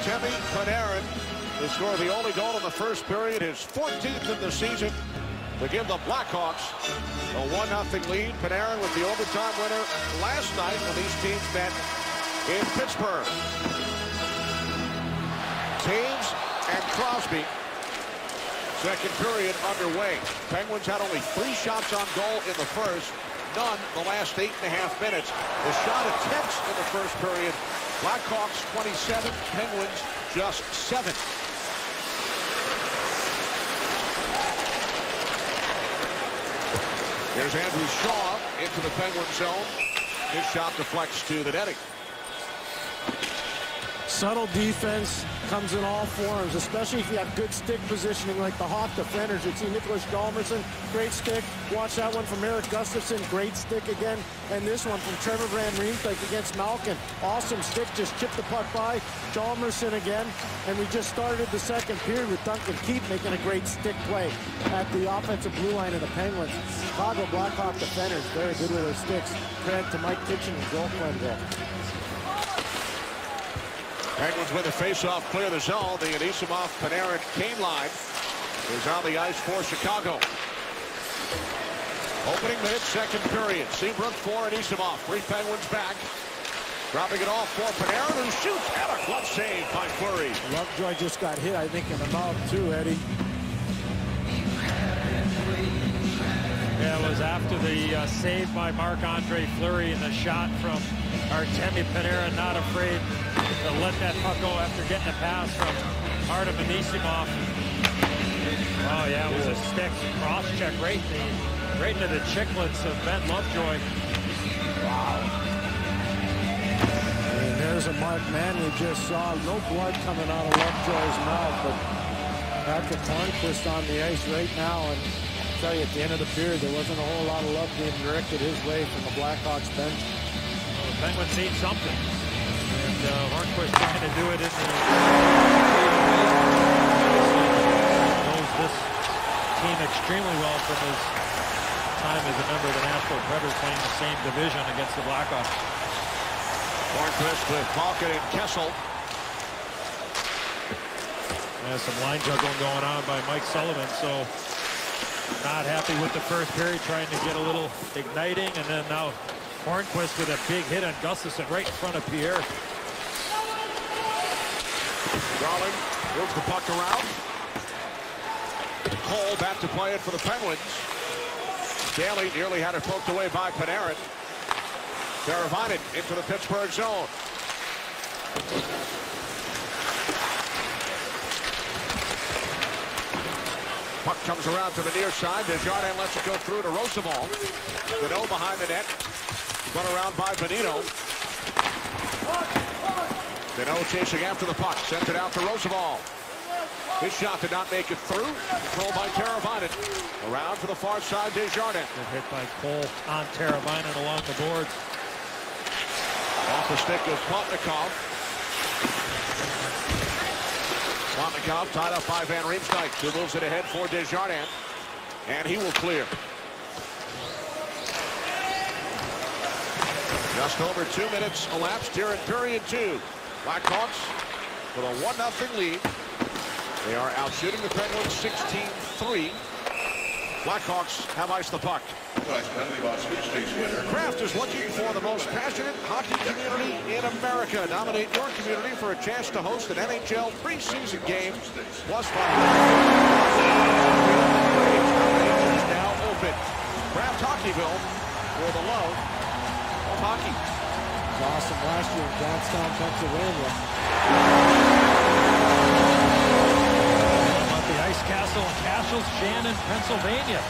Artemi Panarin to score the only goal in the first period, his 14th in the season, to give the Blackhawks a 1-0 lead. Panarin with the overtime winner last night when these teams met in Pittsburgh. Taves and Crosby. Second period underway. Penguins had only 3 shots on goal in the first, none the last 8.5 minutes. The shot attempts in the first period. Blackhawks 27, Penguins just 7. Here's Andrew Shaw into the Penguin zone. His shot deflects to the netting. Subtle defense comes in all forms, especially if you have good stick positioning like the Hawk defenders. You see Nicholas Hjalmarsson, great stick. Watch that one from Erik Gustafsson, great stick again. And this one from Trevor Van Riemsdyk against Malkin. Awesome stick, just chipped the puck by. Hjalmarsson again. And we just started the second period with Duncan Keith making a great stick play at the offensive blue line of the Penguins. Chicago Blackhawk defenders, very good with their sticks. Credit to Mike Kitchen and Joel Quenneville. Penguins with a face-off, clear the zone. The Anisimov Panarin Kane line is on the ice for Chicago. Opening minute, second period. Seabrook for Anisimov. 3 Penguins back. Dropping it off for Panarin, who shoots, and a glove save by Fleury. Lovejoy just got hit, I think, in the mouth too, Eddie. Yeah, it was after the save by Marc-Andre Fleury and the shot from Artemi Panarin, not afraid to let that puck go after getting a pass from Artem Anisimov. Oh yeah, it was a stick cross-check right into the chicklets of Ben Lovejoy. Wow. And there's a Mark Mann we just saw. No blood coming out of Lovejoy's mouth, but Patrick Hornquist on the ice right now. And I'll tell you, at the end of the period, there wasn't a whole lot of love being directed his way from the Blackhawks bench. Well, the Penguins need something. And Hornquist trying to do it in the knows this team extremely well from his time as a member of the Nashville Predators, playing the same division against the Blackhawks. Hornquist with Malkin and Kessel. There's some line juggling going on by Mike Sullivan, so not happy with the first period, trying to get a little igniting, and then now Hornquist with a big hit on Gustafsson right in front of Pierre. Darling moves the puck around. Cole back to play it for the Penguins. Daly nearly had it poked away by Panarin. Teravainen into the Pittsburgh zone. Puck comes around to the near side. Desjardins lets it go through to Roosevelt. Deneau behind the net. Run around by Benito. Deneau chasing after the puck. Sent it out to Roosevelt. His shot did not make it through. Controlled by Teravainen. Around to the far side, Desjardins. Good hit by Cole on Teravainen along the boards. Off the stick of Plotnikov. Plotnikov tied up by Van Riemsdyk, who moves it ahead for Desjardins. And he will clear. Just over 2 minutes elapsed here in period 2. Blackhawks with a 1-0 lead. They are out shooting the Penguins 16-3. Blackhawks have iced the puck. Kraft is looking for the most passionate hockey community in America. Nominate your community for a chance to host an NHL preseason game. Plus fun. Is now open. Kraft Hockeyville for the love of hockey. It was awesome last year in Johnstown, Pennsylvania. About the Ice Castle and Cashels, Shannon, Pennsylvania.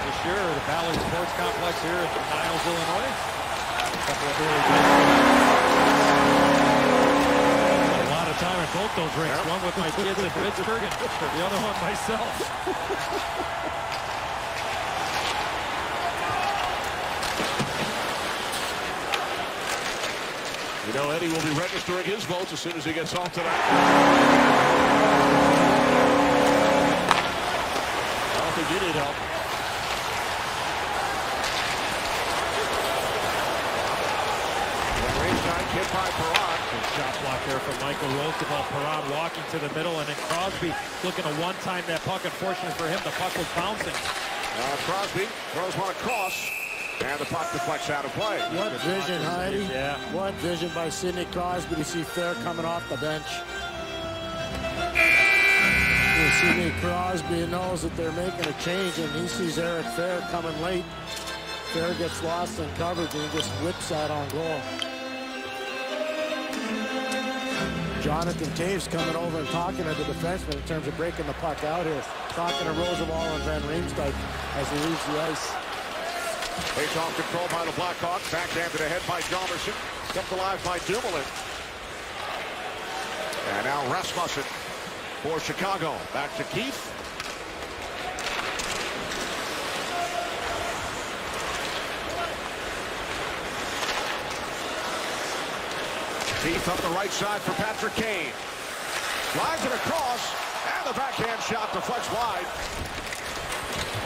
This year, the Ballard Sports Complex here in Niles, Illinois. A couple of early games. A lot of time at both those rinks. One with my kids in Pittsburgh and the other one myself. You know, Eddie will be registering his votes as soon as he gets home tonight. I don't think you need help. hit by Perron. Good shot block there from Michael Roosevelt. Perron walking to the middle, and then Crosby looking to one-time that puck. Unfortunately for him, the puck was bouncing. Crosby throws one across, and the puck deflects out of play. What vision, Heidi? Yeah. What vision by Sidney Crosby to see Fair coming off the bench. Sidney Crosby knows that they're making a change, and he sees Eric Fair coming late. Fair gets lost in coverage, and he just whips that on goal. Jonathan Taves coming over and talking to the defenseman in terms of breaking the puck out here. Talking to Roosevelt and Van Riemsdyk as he leaves the ice. Face-off control by the Blackhawks. Backhanded ahead by Hjalmarsson. Kept alive by Dumoulin. And now Rasmussen for Chicago. Back to Keith. Keith up the right side for Patrick Kane. Slides it across, and the backhand shot deflects wide.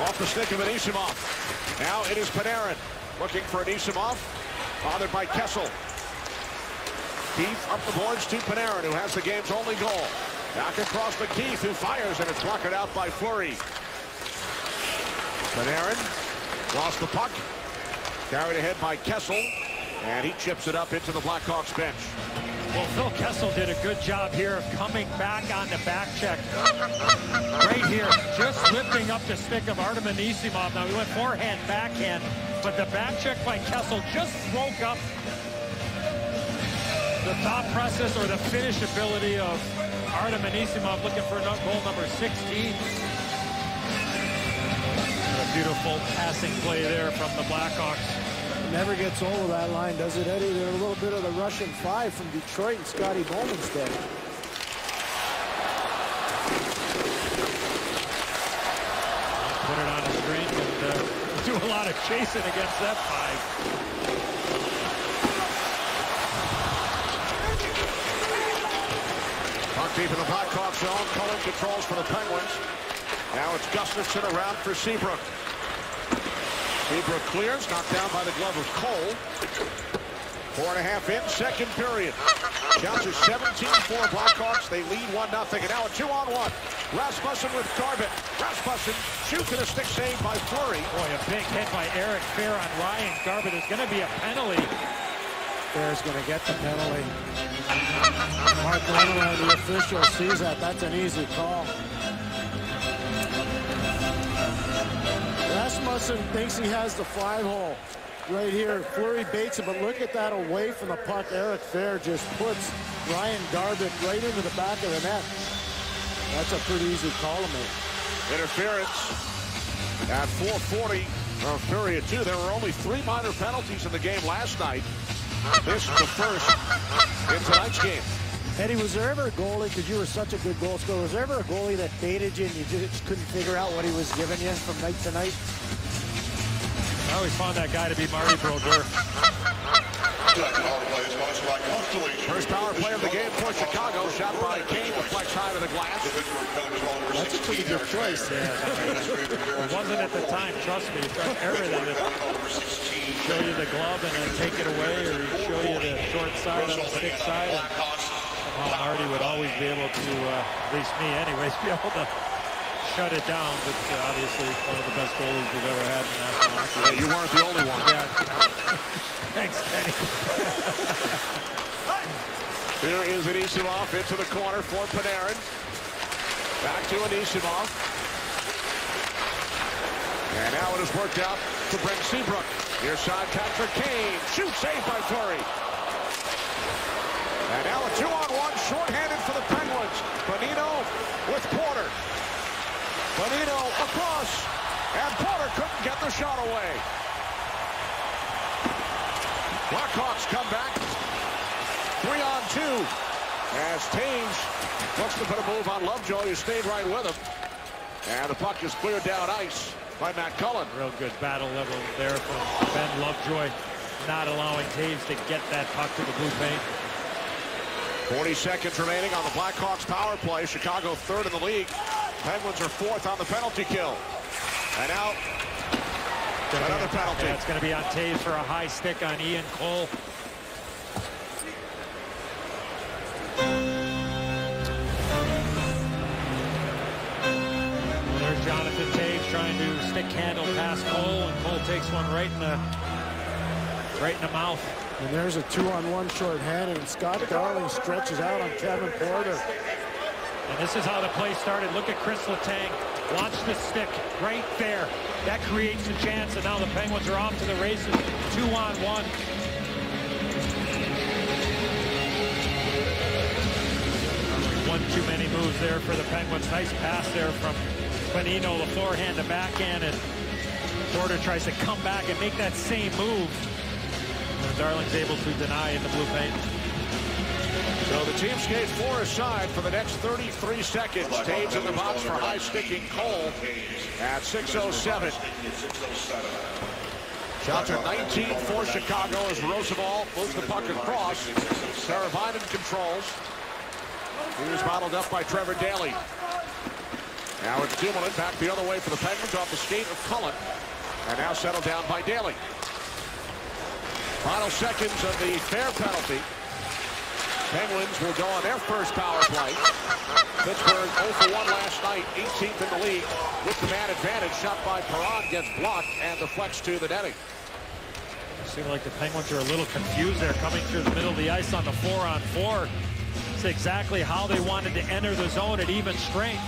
Off the stick of Anisimov. Now it is Panarin looking for Anisimov. Bothered by Kessel. Keith up the boards to Panarin, who has the game's only goal. Back across to Keith, who fires, and it's blocked out by Fleury. Panarin lost the puck. Carried ahead by Kessel, and he chips it up into the Blackhawks bench. Well, Phil Kessel did a good job here of coming back on the back check. Right here, just lifting up the stick of Artem Anisimov. Now, he went forehand, backhand, but the back check by Kessel just broke up the thought process or the finish ability of Artem Anisimov, looking for goal number 16. A beautiful passing play there from the Blackhawks. Never gets old with that line, does it, Eddie? They're a little bit of the Russian Five from Detroit and Scotty Bowman's day. Put it on the screen and do a lot of chasing against that five. Puck deep in the Blackhawks zone. Cullen controls for the Penguins. Now it's Gustafsson around for Seabrook. Seabrook clears, knocked down by the glove of Cole. 4.5 in, second period. Counts are 17-4 Blackhawks. They lead 1-0, and now a 2-on-1. Rasmussen with Garbett. Rasmussen shoots and a stick save by Fleury. Boy, a big hit by Eric Fair on Ryan Garbett. There's going to be a penalty. Fair's going to get the penalty. Mark Leonard, the official, sees that. That's an easy call. Rasmussen thinks he has the 5-hole right here. Fleury baits it, but look at that away from the puck. Eric Fair just puts Ryan Garbett right into the back of the net. That's a pretty easy call to make. Interference at 4:40 of period 2. There were only 3 minor penalties in the game last night. This is the first in tonight's game. Eddie, was there ever a goalie, because you were such a good goal scorer, was there ever a goalie that baited you and you just couldn't figure out what he was giving you from night to night? I always found that guy to be Marty Brodeur. First power play of the game for Chicago. Shot by Kane, deflects high to the glass. That's a pretty good choice. Yeah, it wasn't at the time, trust me. He's done everything to show you the glove and then take it away, or he'd show you the short side on the stick side. And Marty would always be able to, at least me anyways, be able to shut it down. But obviously one of the best goalies we've ever had in National Hockey. Yeah, you weren't the only one. Yeah. Thanks, Kenny. Here is Anisimov into the corner for Panarin. Back to Anisimov. And now it has worked out to Brent Seabrook. Near side, Patrick Kane. Shoot, saved by Fleury. And now a 2-on-1, shorthanded for the Penguins. Bonino with Porter. Bonino across. And Porter couldn't get the shot away. Blackhawks come back. 3-on-2. As Taves looks to put a move on Lovejoy, who stayed right with him. And the puck is cleared down ice by Matt Cullen. Real good battle level there from Ben Lovejoy, not allowing Taves to get that puck to the blue paint. 40 seconds remaining on the Blackhawks power play. Chicago third in the league. Penguins are fourth on the penalty kill. And now another penalty. Yeah, it's going to be on Taves for a high stick on Ian Cole. stick handle past Cole, and Cole takes one right in the mouth. And there's a 2-on-1 short-handed, and Scott Darling stretches out on Kevin Porter. And this is how the play started. Look at Chris Letang. Watch the stick right there. That creates a chance, and now the Penguins are off to the races. 2-on-1. One too many moves there for the Penguins. Nice pass there from Bonino. The forehand to backhand, and Porter tries to come back and make that same move. And Darling's able to deny in the blue paint. So the team skates 4 aside for the next 33 seconds. Taves in the box for high-sticking Cole at 6:07. Shots are 19 for Chicago as Roosevelt moves the puck across. Saravainen controls. He was bottled up by Trevor Daley. Now it's Dumoulin back the other way for the Penguins off the skate of Cullen. And now settled down by Daley. Final seconds of the fair penalty. Penguins will go on their first power play. Pittsburgh 0 for 1 last night, 18th in the league with the man advantage. Shot by Perron gets blocked and deflects to the netting. Seems like the Penguins are a little confused there coming through the middle of the ice on the 4-on-4. It's exactly how they wanted to enter the zone at even strength.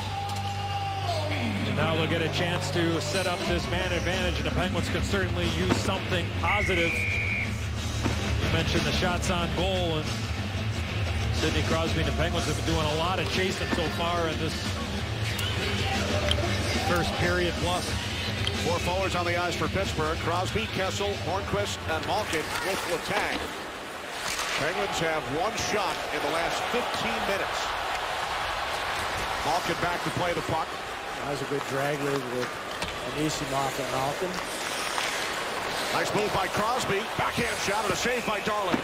And now they'll get a chance to set up this man advantage, and the Penguins can certainly use something positive. You mentioned the shots on goal, and Sidney Crosby and the Penguins have been doing a lot of chasing so far in this first period plus. 4 forwards on the ice for Pittsburgh. Crosby, Kessel, Hornquist, and Malkin with Letang. Penguins have 1 shot in the last 15 minutes. Malkin back to play the puck. That was a good drag move with Anisimov and Malkin. Nice move by Crosby. Backhand shot and a save by Darling.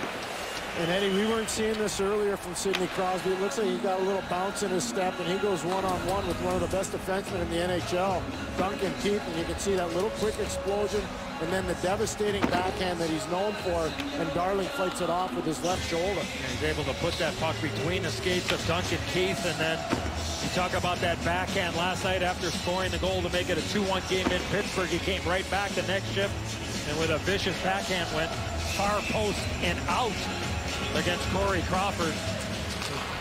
And Eddie, we weren't seeing this earlier from Sidney Crosby. It looks like he got a little bounce in his step, and he goes one-on-one with one of the best defensemen in the NHL, Duncan Keith, and you can see that little quick explosion and then the devastating backhand that he's known for, and Darling fights it off with his left shoulder. And he's able to put that puck between the skates of Duncan Keith, and then you talk about that backhand last night after scoring the goal to make it a 2-1 game in Pittsburgh. He came right back the next shift, and with a vicious backhand went far post and out against Corey Crawford.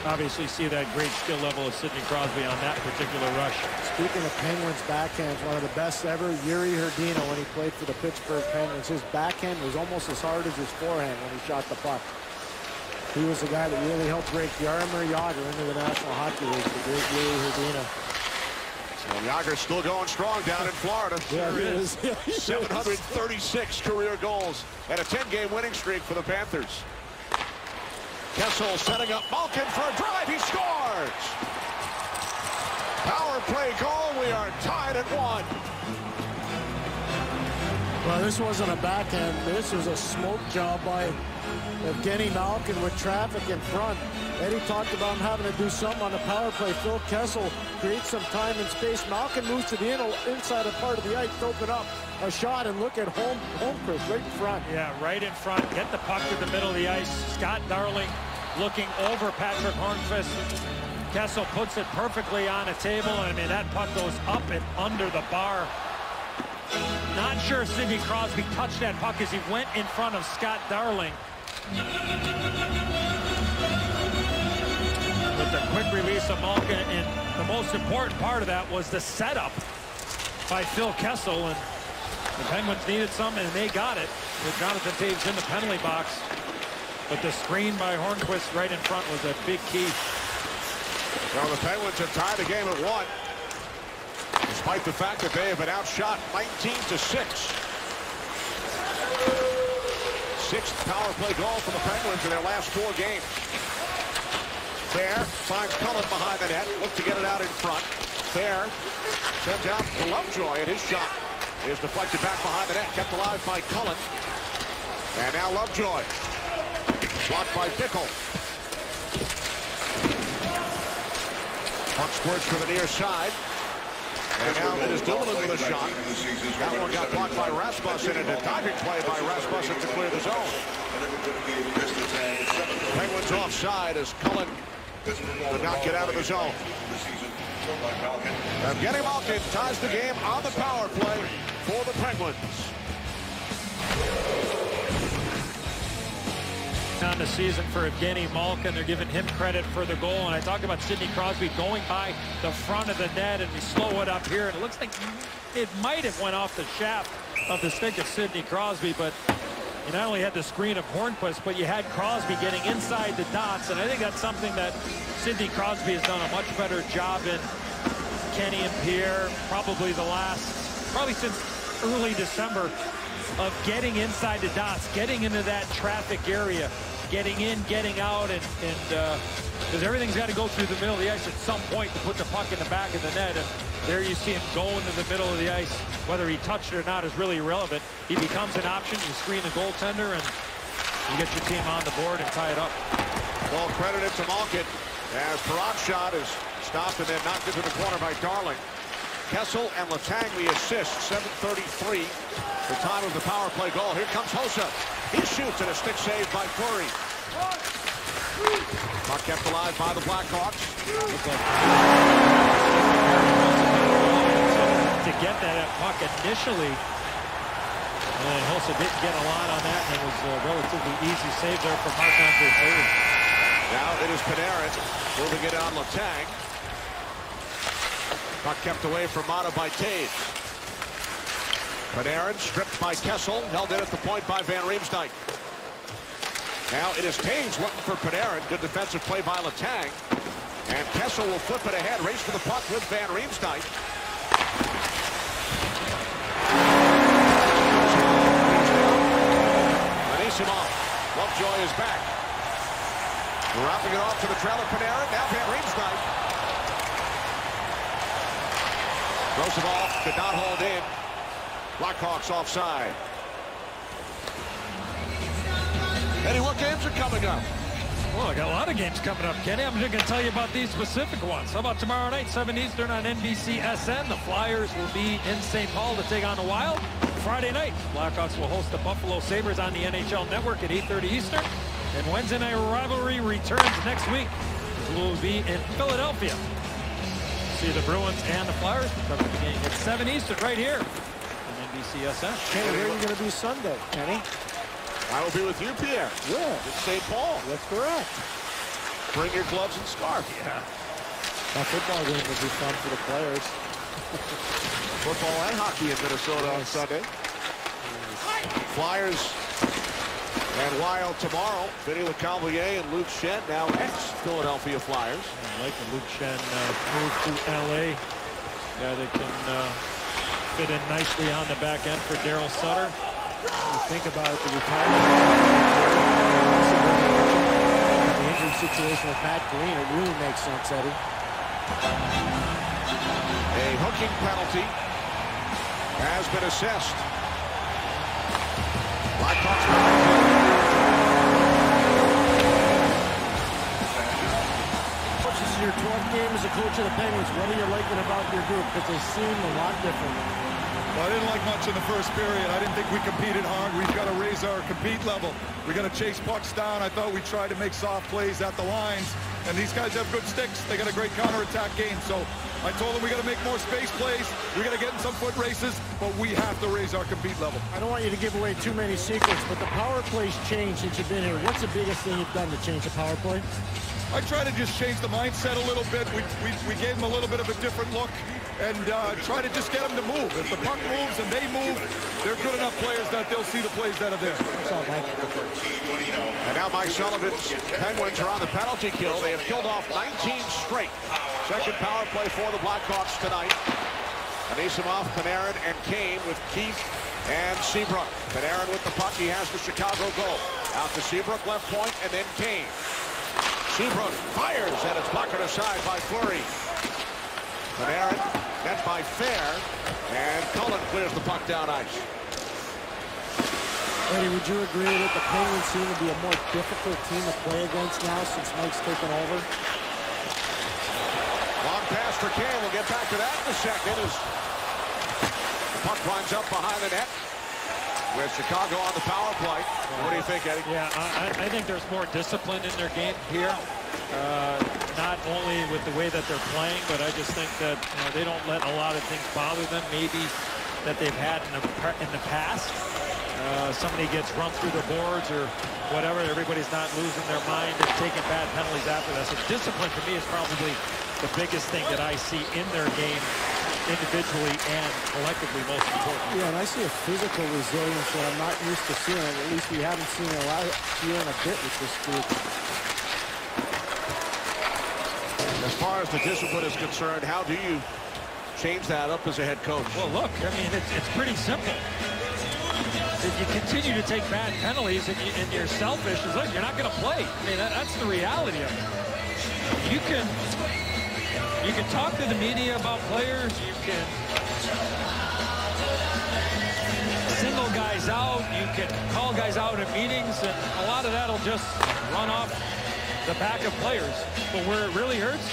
Obviously see that great skill level of Sidney Crosby on that particular rush. Speaking of Penguins backhands, one of the best ever, Yuri Herdino, when he played for the Pittsburgh Penguins, his backhand was almost as hard as his forehand when he shot the puck. He was the guy that really helped break Jaromir Jagr into the National Hockey League, the great Yuri Herdino. So Jagr's still going strong down in Florida. Yeah, he is. 736 career goals and a 10-game winning streak for the Panthers. Kessel setting up Malkin for a drive. He scores! Power play goal. We are tied at 1. Well, this wasn't a backhand. This was a smoke job by Evgeny Malkin with traffic in front. Eddie talked about him having to do something on the power play. Phil Kessel creates some time and space. Malkin moves to the inside part of the ice to open up a shot, and look at Holmquist right in front. Yeah, right in front. Get the puck to the middle of the ice. Scott Darling looking over Patrick Hornquist. Kessel puts it perfectly on a table. I mean, that puck goes up and under the bar. Not sure Sidney Crosby touched that puck as he went in front of Scott Darling. With the quick release of Malkin, and the most important part of that was the setup by Phil Kessel, and the Penguins needed some, and they got it with Jonathan Taves in the penalty box. But the screen by Hornquist right in front was a big key. So the Penguins have tied the game at 1, despite the fact that they have been outshot 19-6. 6th power play goal for the Penguins in their last 4 games. Fair finds Cullen behind the net. Look to get it out in front. Fair sends out to Lovejoy, and his shot is deflected back behind the net. Kept alive by Cullen. And now Lovejoy. Blocked by Bickle. Puck squirts to the near side. And now it is Dumoulin with a shot. That one got blocked by Rasmussen, and a diving play by Rasmussen to clear the zone. Penguins offside as Cullen to not get out of the zone. Evgeny Malkin ties the game on the power play for the Penguins. On the season for Evgeny Malkin, they're giving him credit for the goal. And I talked about Sidney Crosby going by the front of the net, and we slow it up here, and it looks like it might have went off the shaft of the stick of Sidney Crosby, but you not only had the screen of Hornquist, but you had Crosby getting inside the dots, and I think that's something that Sidney Crosby has done a much better job in. Kenny and Pierre, probably since early December, of getting inside the dots, getting into that traffic area, getting in, getting out, and because everything's got to go through the middle of the ice at some point to put the puck in the back of the net. And there you see him go into the middle of the ice. Whether he touched it or not is really irrelevant. He becomes an option. You screen the goaltender, and you get your team on the board and tie it up. Goal credited to Malkin as Perron's shot is stopped and then knocked into the corner by Darling. Kessel and Letang the assist. 7:33, the time of the power play goal. Here comes Hossa. He shoots and a stick saved by Fleury. Puck kept alive by the Blackhawks. To get that puck initially, and Hossa didn't get a lot on that, and it was a relatively easy save there for Marc-Andre Fleury. Now it is Panarin moving it on Letang. Puck kept away from Mata by Taves. Panarin stripped by Kessel, held in at the point by Van Riemsdyk. Now it is Taves looking for Panarin. Good defensive play by Letang. And Kessel will flip it ahead, race for the puck with Van Riemsdyk. Anisimov. Lovejoy is back. Wrapping it off to the trailer, Panarin. Now Van Riemsdyk. Roosevelt did not hold in. Blackhawks offside. Eddie, what games are coming up? Well, I got a lot of games coming up, Kenny. I'm just going to tell you about these specific ones. How about tomorrow night, 7 Eastern on NBC-SN? The Flyers will be in St. Paul to take on the Wild. Friday night, Blackhawks will host the Buffalo Sabres on the NHL Network at 8:30 Eastern. And Wednesday night rivalry returns next week. We'll be in Philadelphia. See the Bruins and the Flyers. We'll cover the game at 7 Eastern right here on NBC-SN. Kenny, where are you going to be Sunday, Kenny? I will be with you, Pierre. Yeah. In St. Paul. That's correct. Bring your gloves and scarf. Yeah. That football game would be fun for the players. Football and hockey in Minnesota on Sunday. Flyers and Wild tomorrow. Vinny Lecavalier and Luke Shen, now ex-Philadelphia Flyers. I like the Luke Shen move to L.A. Yeah, they can fit in nicely on the back end for Daryl Sutter. You think about it, the retirement, the injury situation with Matt Green, it really makes sense, Eddie. A hooking penalty has been assessed. Blackhawks. This is your 12th game as a coach of the Penguins. What are you liking about your group? Because they seem a lot different. Well, I didn't like much in the first period. I didn't think we competed hard. We've got to raise our compete level. We got to chase pucks down. I thought we tried to make soft plays at the lines. And these guys have good sticks. They got a great counterattack game. So I told them we got to make more space plays. We got to get in some foot races, but we have to raise our compete level. I don't want you to give away too many secrets, but the power play's changed since you've been here. What's the biggest thing you've done to change the power play? I try to just change the mindset a little bit. We gave them a little bit of a different look and try to just get them to move. If the puck moves and they move, they're good enough players that they'll see the plays that are there. And now Mike Sullivan's Penguins are on the penalty kill. They have killed off 19 straight. Second power play for the Blackhawks tonight. Anisimov, Panarin, and Kane with Keith and Seabrook. Panarin with the puck. He has the Chicago goal. Out to Seabrook, left point, and then Kane. Seabrook fires, and it's blocked aside by Fleury. Panarin, net by Fair, and Cullen clears the puck down ice. Eddie, would you agree that the Penguins seem to be a more difficult team to play against now since Mike's taken over? Long pass for Kane. We'll get back to that in a second as the puck winds up behind the net. With Chicago on the power play. What do you think, Eddie? Yeah, I think there's more discipline in their game here. not only with the way that they're playing, but I just think that they don't let a lot of things bother them, maybe that they've had in the past. Somebody gets run through the boards or whatever, everybody's not losing their mind and taking bad penalties after that. So discipline to me is probably the biggest thing that I see in their game, individually and collectively, most important. Yeah, and I see a physical resilience that I'm not used to seeing. At least we haven't seen a lot here in a bit with this group. As far as the discipline is concerned, how do you change that up as a head coach? Well, look, I mean, it's pretty simple. If you continue to take bad penalties and you're selfish, look, you're not going to play. I mean, that's the reality of it. You can talk to the media about players. You can single guys out. You can call guys out in meetings, and a lot of that will just run off the back of players. But where it really hurts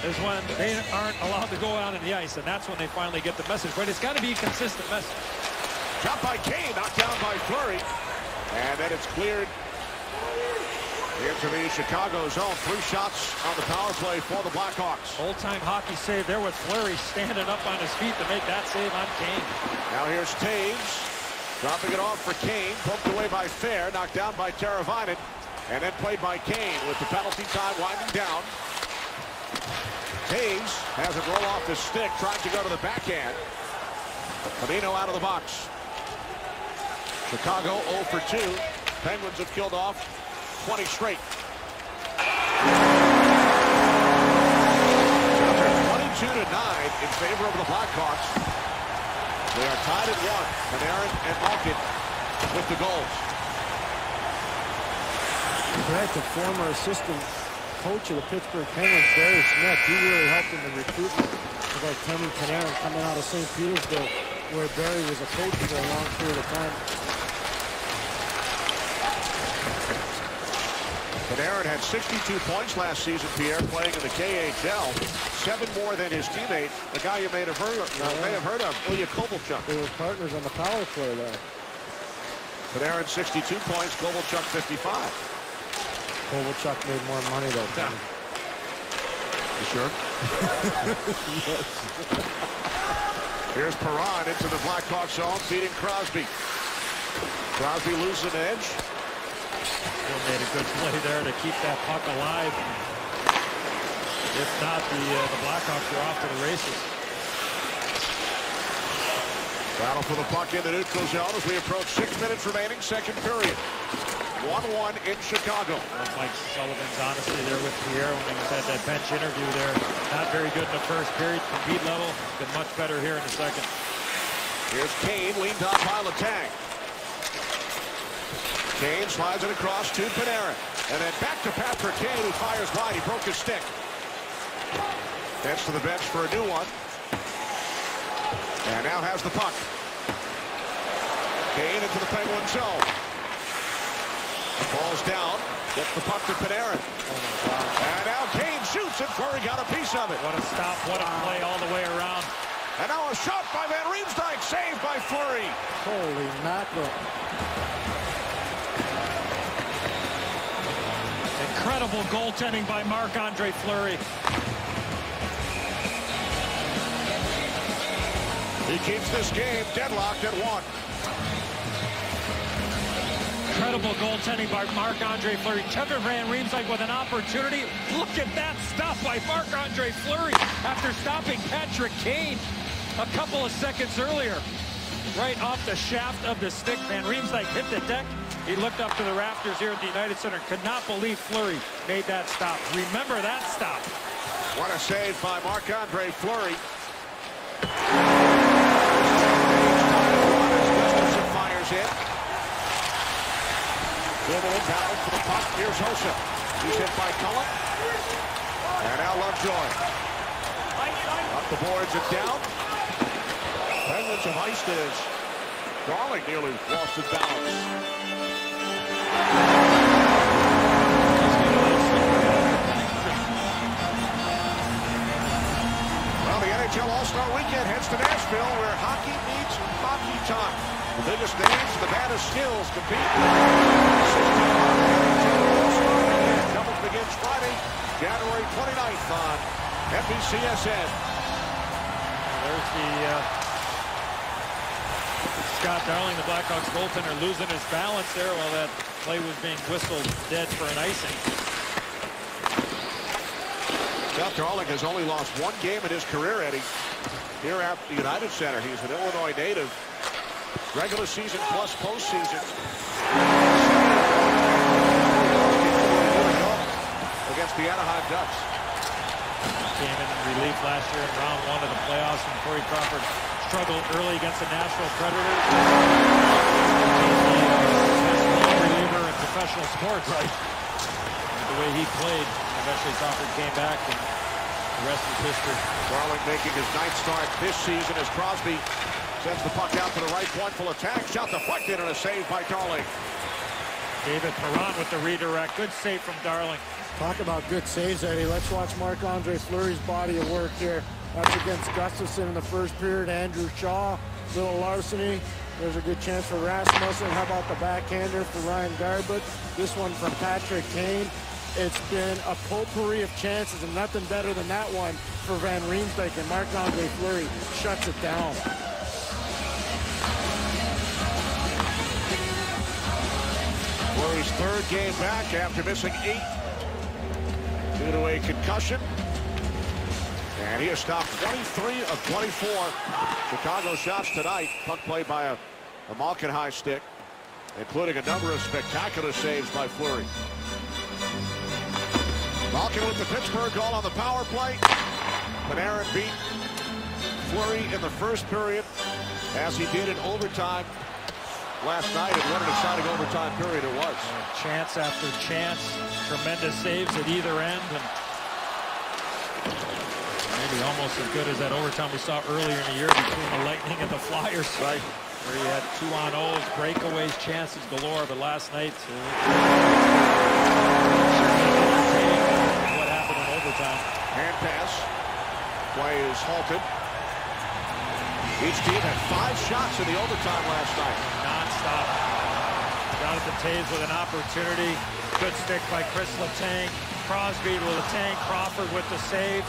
is when they aren't allowed to go out on the ice, and that's when they finally get the message. But it's got to be a consistent message. Shot by Kane, knocked down by Fleury. And then it's cleared into the Chicago zone. 3 shots on the power play for the Blackhawks. Old-time hockey save there with Fleury standing up on his feet to make that save on Kane. Now here's Taves. Dropping it off for Kane. Poked away by Fair. Knocked down by Teravainen. And then played by Kane with the penalty time winding down. Taves has it roll off the stick. Trying to go to the backhand. Bonino out of the box. Chicago 0 for 2. Penguins have killed off 20 straight. 22-9 in favor of the Blackhawks. They are tied at 1. Panarin and Malkin with the goals. Greg, the former assistant coach of the Pittsburgh Penguins, Barry Smith, he really helped in the recruitment of Artemi Panarin coming out of St. Petersburg, where Barry was a coach for a long period of time. Panarin had 62 points last season, Pierre, playing in the KHL. 7 more than his teammate, the guy you may have heard of, Ilya Kovalchuk. They were partners on the power play there. Panarin 62 points, Kovalchuk 55. Kovalchuk made more money though. Yeah. You sure? Yes. Here's Perron into the Blackhawks zone, feeding Crosby. Crosby losing edge. Still made a good play there to keep that puck alive. If not, the Blackhawks are off to the races. Battle for the puck in the neutral zone as we approach 6 minutes remaining, second period. 1-1 in Chicago. Mike Sullivan's honesty there with Pierre when he was at that bench interview there. Not very good in the first period. Compete level, been much better here in the second. Here's Kane, leaned on by Letang. Kane slides it across to Panarin. And then back to Patrick Kane, who fires wide. He broke his stick. Heads to the bench for a new one. And now has the puck. Kane into the Penguin zone. Falls down. Gets the puck to Panarin. And now Kane shoots it. Fleury got a piece of it. What a stop. What a play all the way around. And now a shot by Van Riemsdyk. Saved by Fleury. Holy mackerel. Incredible goaltending by Marc-Andre Fleury. He keeps this game deadlocked at 1. Incredible goaltending by Marc-Andre Fleury. Kevin Van Riemsdyk with an opportunity. Look at that stop by Marc-Andre Fleury after stopping Patrick Kane a couple of seconds earlier. Right off the shaft of the stick. Van Riemsdyk hit the deck. He looked up to the rafters here at the United Center. Could not believe Fleury made that stop. Remember that stop. What a save by Marc-Andre Fleury. Fires in. Dribbling down for the puck. Here's Hossa. He's hit by Cullen. And now Lovejoy. Up the boards and down. Penguins have iced it as Darling nearly lost his balance. Well, the NHL All-Star Weekend heads to Nashville, where hockey meets hockey time. The biggest names, the baddest skills compete. NHL All-Star Weekend begins Friday January 29th on NBCSN. There's the Scott Darling, the Blackhawks goaltender, losing his balance there while that play was being whistled dead for an icing. Scott Darling has only lost one game in his career, Eddie, here at the United Center. He's an Illinois native. Regular season plus postseason. Against the Anaheim Ducks. Came in relief last year in round 1 of the playoffs when Corey Crawford struggled early against the Nashville Predators. Best role reliever in professional sports. Right. The way he played, eventually Crawford came back, and the rest is history. Darling making his 9th start this season as Crosby sends the puck out to the right point, full attack. Shot deflected and a save by Darling. David Perron with the redirect. Good save from Darling. Talk about good saves, Eddie. Let's watch Marc-Andre Fleury's body of work here. That's against Gustafsson in the first period. Andrew Shaw, little larceny. There's a good chance for Rasmussen. How about the backhander for Ryan Garbutt? This one from Patrick Kane. It's been a potpourri of chances and nothing better than that one for Van Riemsdyk, and Marc-Andre Fleury shuts it down. Fleury's 3rd game back after missing 8 due to a concussion. And he has stopped 23 of 24 Chicago shots tonight. Puck played by a Malkin high stick, including a number of spectacular saves by Fleury. Malkin with the Pittsburgh goal on the power play. Panarin beat Fleury in the first period, as he did in overtime last night, and what an exciting overtime period it was. Chance after chance, tremendous saves at either end, and maybe almost as good as that overtime we saw earlier in the year between the Lightning and the Flyers. Right. Where you had 2-on-0s, breakaways, chances galore, but last night, what happened in overtime. Hand pass. Play is halted. Each team had 5 shots in the overtime last night. Non-stop. Jonathan Toews with an opportunity. Good stick by Chris Letang. Crosby to Letang. Crawford with the save.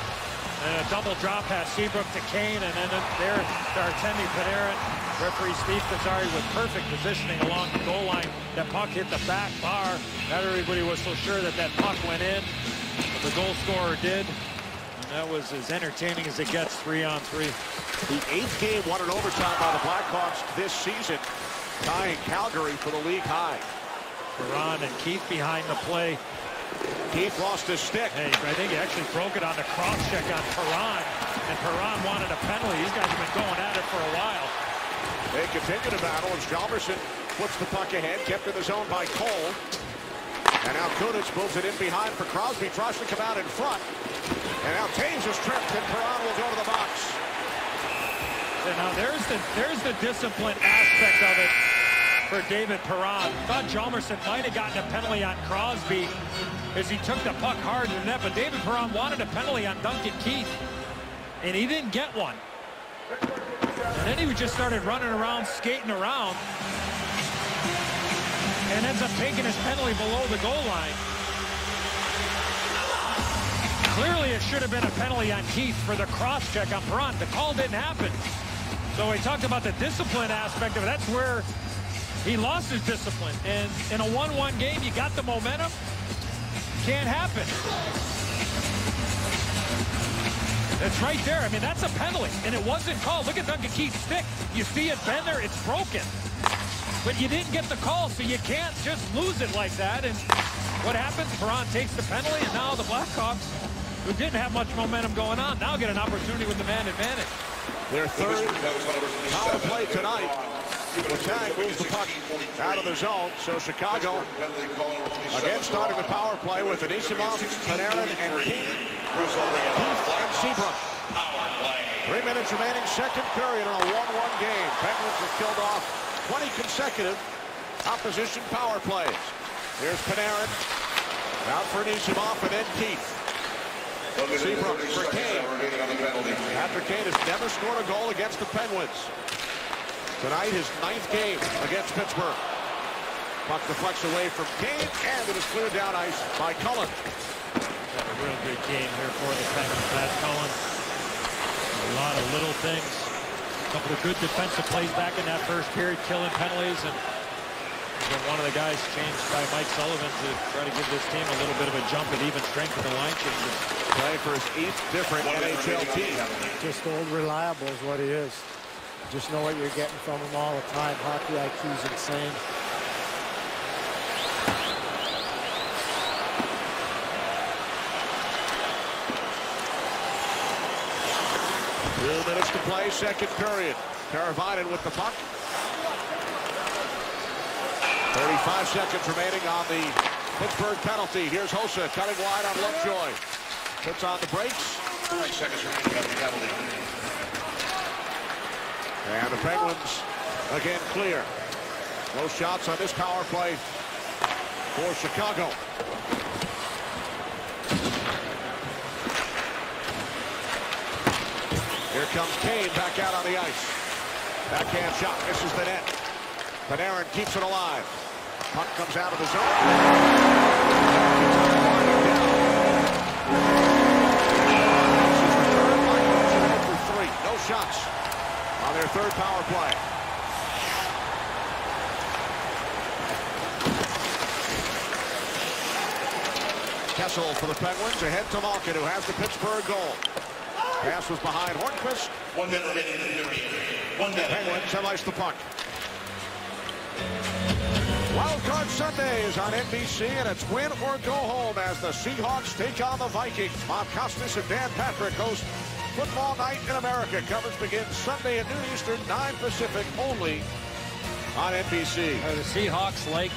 And a double drop pass. Seabrook to Kane. And then there to Artemi Panarin. Referee Steve Pizzari with perfect positioning along the goal line. That puck hit the back bar. Not everybody was so sure that that puck went in. But the goal scorer did. And that was as entertaining as it gets, 3-on-3. The 8th game won in overtime by the Blackhawks this season, tying Calgary for the league high. Perron and Keith behind the play. Keith lost his stick. Hey, I think he actually broke it on the cross check on Perron, and Perron wanted a penalty. These guys have been going at it for a while. They continue to battle as Jalmerson puts the puck ahead, kept in the zone by Cole. And now Kunitz moves it in behind for Crosby, tries to come out in front. And now Toews is tripped, and Perron will go to the box. So now there's the discipline aspect of it for David Perron. Thought Jalmerson might have gotten a penalty on Crosby as he took the puck hard in the net, but David Perron wanted a penalty on Duncan Keith, and he didn't get one. And then he just started running around, skating around, and ends up taking his penalty below the goal line. Clearly, it should have been a penalty on Keith for the cross-check on Perron. The call didn't happen. So we talked about the discipline aspect of it. That's where he lost his discipline. And in a 1-1 game, you got the momentum. Can't happen. It's right there. I mean, that's a penalty, and it wasn't called. Look at Duncan Keith's stick. You see it bend there? It's broken. But you didn't get the call, so you can't just lose it like that. And what happens? Perron takes the penalty, and now the Blackhawks, who didn't have much momentum going on, now get an opportunity with the man advantage. Their 3rd power play tonight. Letang moves the puck out of the zone, so Chicago again starting the power play with Anisimov, Panarin, and Keith and Seabrook. 3 minutes remaining, 2nd period in a 1-1 game. Penguins have killed off 20 consecutive opposition power plays. Here's Panarin, out for Anisimov, and then Keith. Seabrook for Kane. After Kane has never scored a goal against the Penguins. Tonight, his 9th game against Pittsburgh. Puck deflects away from Kane, and it is cleared down ice by Cullen. real good game here for the Penguins. Matt Cohen, a lot of little things. A couple of good defensive plays back in that first period, killing penalties, and one of the guys changed by Mike Sullivan to try to give this team a little bit of a jump at even strength in the line changes. Playing for his 8th different NHL team. Just old reliable is what he is. Just know what you're getting from him all the time. Hockey IQ is insane. 2 minutes to play, second period. Teravainen with the puck. 35 seconds remaining on the Pittsburgh penalty. Here's Hossa cutting wide on Lovejoy. Puts on the brakes. 5 seconds remaining on the penalty. And the Penguins again clear. No shots on this power play for Chicago. Here comes Kane back out on the ice. Backhand shot misses the net. Panarin keeps it alive. Puck comes out of the zone. For 3. No shots on their third power play. Kessel for the Penguins, ahead to Malkin, who has the Pittsburgh goal. Pass was behind Hornquist. 1 minute remaining. 1 minute. Penguins have iced the puck. Wild Card Sunday is on NBC, and it's win or go home as the Seahawks take on the Vikings. Bob Costas and Dan Patrick host Football Night in America. Coverage begins Sunday at noon Eastern, 9 Pacific, only on NBC. The Seahawks like